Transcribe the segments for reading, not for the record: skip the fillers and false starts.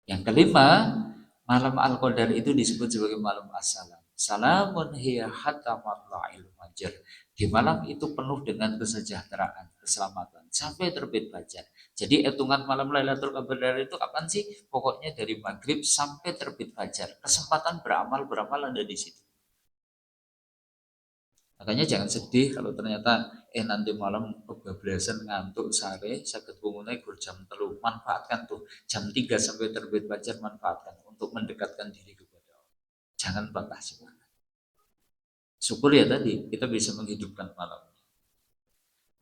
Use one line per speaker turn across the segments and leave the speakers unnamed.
Yang kelima, malam Al-Qadar itu disebut sebagai malam as-salam. Salamun hiya hatta matla'il fajr. Di malam itu penuh dengan kesejahteraan, keselamatan sampai terbit fajar. Jadi hitungan malam Lailatul Qadar itu kapan sih? Pokoknya dari maghrib sampai terbit fajar. Kesempatan beramal ada di situ. Makanya jangan sedih kalau ternyata nanti malam kebablasan ngantuk sare sakit bangunnya jam telu. Manfaatkan tuh jam 3 sampai terbit fajar, manfaatkan untuk mendekatkan diri kepada Allah. Jangan patah semangat. Syukur ya tadi kita bisa menghidupkan malam.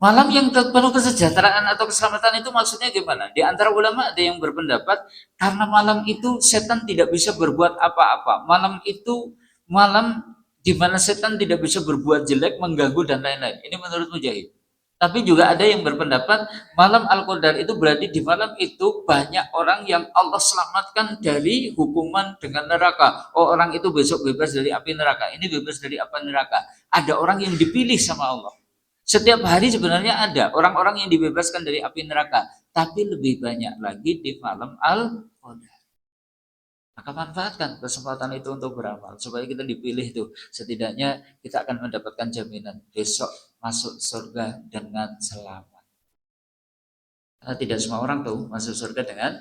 Malam yang penuh kesejahteraan atau keselamatan itu maksudnya gimana? Di antara ulama ada yang berpendapat karena malam itu setan tidak bisa berbuat apa-apa. Malam itu malam di mana setan tidak bisa berbuat jelek, mengganggu dan lain-lain. Ini menurut Mujahid. Tapi juga ada yang berpendapat malam Al-Qadar itu berarti di malam itu banyak orang yang Allah selamatkan dari hukuman dengan neraka. Oh, orang itu besok bebas dari api neraka. Ini bebas dari api neraka. Ada orang yang dipilih sama Allah. Setiap hari sebenarnya ada orang-orang yang dibebaskan dari api neraka, tapi lebih banyak lagi di malam Al-Qadar. Maka manfaatkan kesempatan itu untuk beramal supaya kita dipilih tuh. Setidaknya kita akan mendapatkan jaminan besok masuk surga dengan selamat. Karena tidak semua orang tuh masuk surga dengan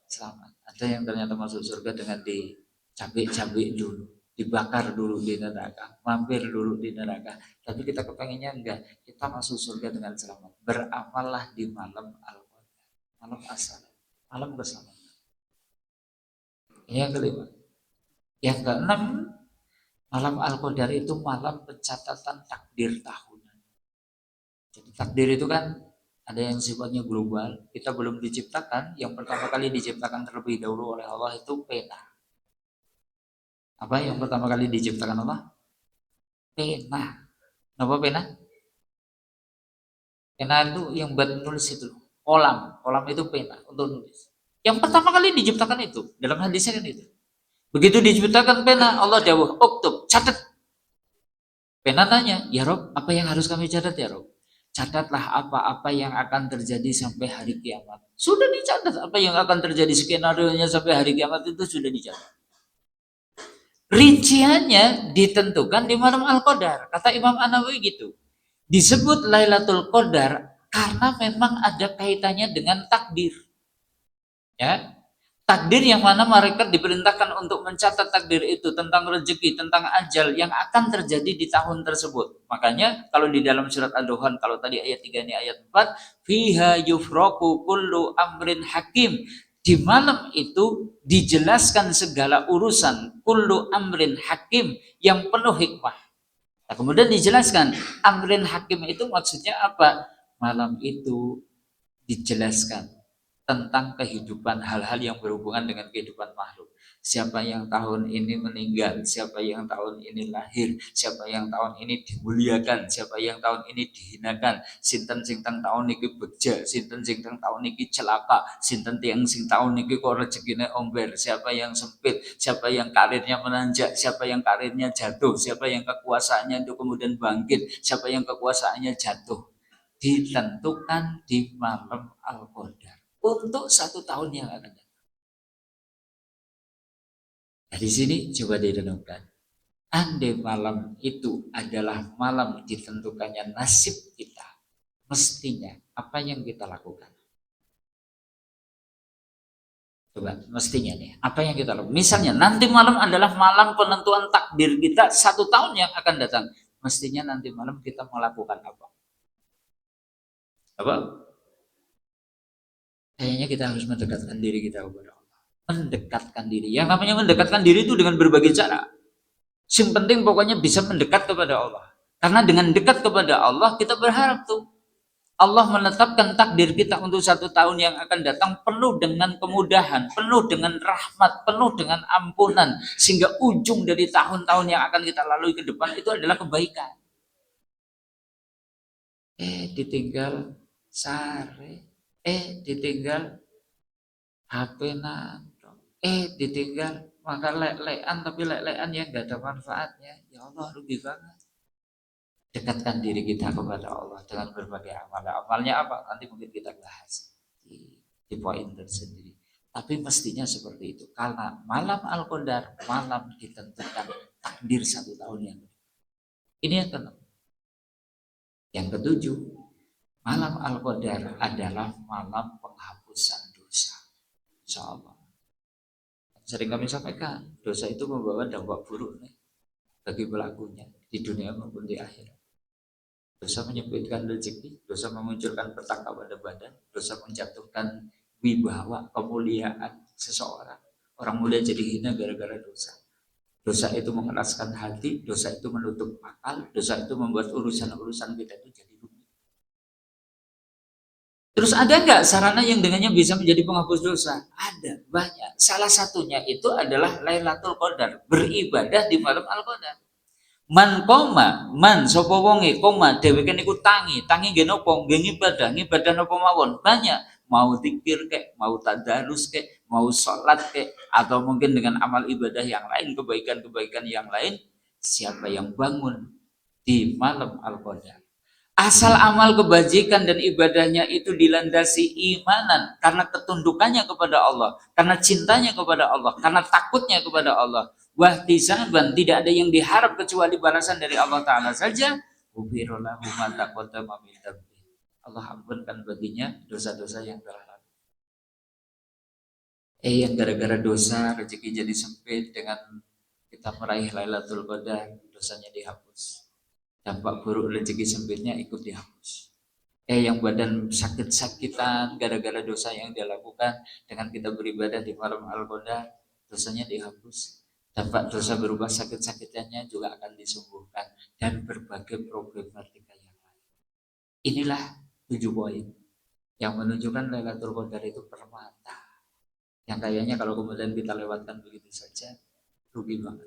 selamat. Ada yang ternyata masuk surga dengan dicabik-cabik dulu, dibakar dulu di neraka, mampir dulu di neraka. Tapi kita kepengennya enggak, kita masuk surga dengan selamat. Beramallah di malam Al-Qadar, malam asal, malam bersama. Ini yang kelima. Yang keenam, malam Al-Qadar itu malam pencatatan takdir tahunan. Jadi takdir itu kan ada yang sifatnya global, kita belum diciptakan. Yang pertama kali diciptakan terlebih dahulu oleh Allah itu pena. Apa yang pertama kali diciptakan Allah? Pena. Kenapa pena? Pena itu yang buat nulis itu. Kolam itu pena untuk nulis. Yang pertama kali diciptakan itu, dalam hadisnya kan itu. Begitu diciptakan pena, Allah dawuh, "Uktub, catat." Pena tanya, "Ya Rob, apa yang harus kami catat ya Rob?" Catatlah apa-apa yang akan terjadi sampai hari kiamat. Sudah dicatat apa yang akan terjadi, skenario-nya sampai hari kiamat itu sudah dicatat. Rinciannya ditentukan di malam Al-Qadar. Kata Imam An-Nawawi gitu. Disebut Lailatul Qadar karena memang ada kaitannya dengan takdir. Ya, takdir yang mana mereka diperintahkan untuk mencatat takdir itu tentang rezeki, tentang ajal yang akan terjadi di tahun tersebut. Makanya kalau di dalam surat Ad-Duhan, kalau tadi ayat 3 ini ayat 4, fiha yufraku kullu amrin hakim. Di malam itu dijelaskan segala urusan kullu amrin hakim yang penuh hikmah. Nah, kemudian dijelaskan amrin hakim itu maksudnya apa? Malam itu dijelaskan tentang kehidupan, hal-hal yang berhubungan dengan kehidupan makhluk. Siapa yang tahun ini meninggal, siapa yang tahun ini lahir, siapa yang tahun ini dimuliakan, siapa yang tahun ini dihinakan, sinten sing tahun ini beja, sinten sing tahun ini celaka, sinten yang sing tahun ini kok rezekine omber, siapa yang sempit, siapa yang karirnya menanjak, siapa yang karirnya jatuh, siapa yang kekuasaannya itu kemudian bangkit, siapa yang kekuasaannya jatuh. Ditentukan di malam Al-Qadar untuk 1 tahun yang akan datang. Dari sini coba direnungkan. Andai malam itu adalah malam ditentukannya nasib kita, mestinya apa yang kita lakukan? Coba, mestinya nih, apa yang kita lakukan? Misalnya nanti malam adalah malam penentuan takdir kita 1 tahun yang akan datang. Mestinya nanti malam kita melakukan apa? Apa? Kayaknya kita harus mendekatkan diri kita kepada Allah. Mendekatkan diri. Yang namanya mendekatkan diri itu dengan berbagai cara. Yang penting pokoknya bisa mendekat kepada Allah. Karena dengan dekat kepada Allah kita berharap tuh Allah menetapkan takdir kita untuk 1 tahun yang akan datang penuh dengan kemudahan, penuh dengan rahmat, penuh dengan ampunan, sehingga ujung dari tahun-tahun yang akan kita lalui ke depan itu adalah kebaikan. Ditinggal sare, ditinggal HP nando, ditinggal makan lelean, tapi lelean yang gak ada manfaatnya. Ya Allah, rugi banget. Dekatkan diri kita kepada Allah dengan berbagai amal. Amalnya apa? Nanti mungkin kita bahas di poin tersendiri. Tapi mestinya seperti itu. Karena malam Al-Qadar, malam ditentukan takdir 1 tahun yang lalu. Ini yang keenam. Yang ketujuh, malam Al-Qadar adalah malam penghapusan dosa. Insya Allah. Sering kami sampaikan, dosa itu membawa dampak buruk nih, bagi pelakunya di dunia maupun di akhirat. Dosa menyempitkan rezeki, dosa memunculkan petaka pada badan, dosa menjatuhkan wibawa, kemuliaan seseorang. Orang mulia jadi hina gara-gara dosa. Dosa itu mengeraskan hati, dosa itu menutup akal, dosa itu membuat urusan-urusan kita itu jadi rumit. Terus ada nggak sarana yang dengannya bisa menjadi penghapus dosa? Ada, banyak. Salah satunya itu adalah Lailatul Qadar, beribadah di malam Al-Qadar. Man koma, man sapa wonge koma dheweke niku tangi nggih napa? Nggih ngibadah napa mawon? Banyak. Mau zikir kek, mau tadarus kek, mau sholat kek, atau mungkin dengan amal ibadah yang lain, kebaikan-kebaikan yang lain, siapa yang bangun di malam Al-Qadar, asal amal kebajikan dan ibadahnya itu dilandasi imanan, karena ketundukannya kepada Allah, karena cintanya kepada Allah, karena takutnya kepada Allah, wahtisaban, tidak ada yang diharap kecuali balasan dari Allah Ta'ala saja, Allah ampunkan baginya dosa-dosa yang telah lalu. Yang gara-gara dosa rezeki jadi sempit, dengan kita meraih Lailatul Qadar dosanya dihapus, dampak buruk rezeki sempitnya ikut dihapus. Yang badan sakit-sakitan gara-gara dosa yang dia lakukan, dengan kita beribadah di malam Al-Qadar dosanya dihapus, dampak dosa berubah sakit-sakitannya juga akan disembuhkan, dan berbagai problematika yang lain. Inilah 7 poin yang menunjukkan Lailatul Qadar itu permata, yang kayaknya kalau kemudian kita lewatkan begitu saja rugi banget.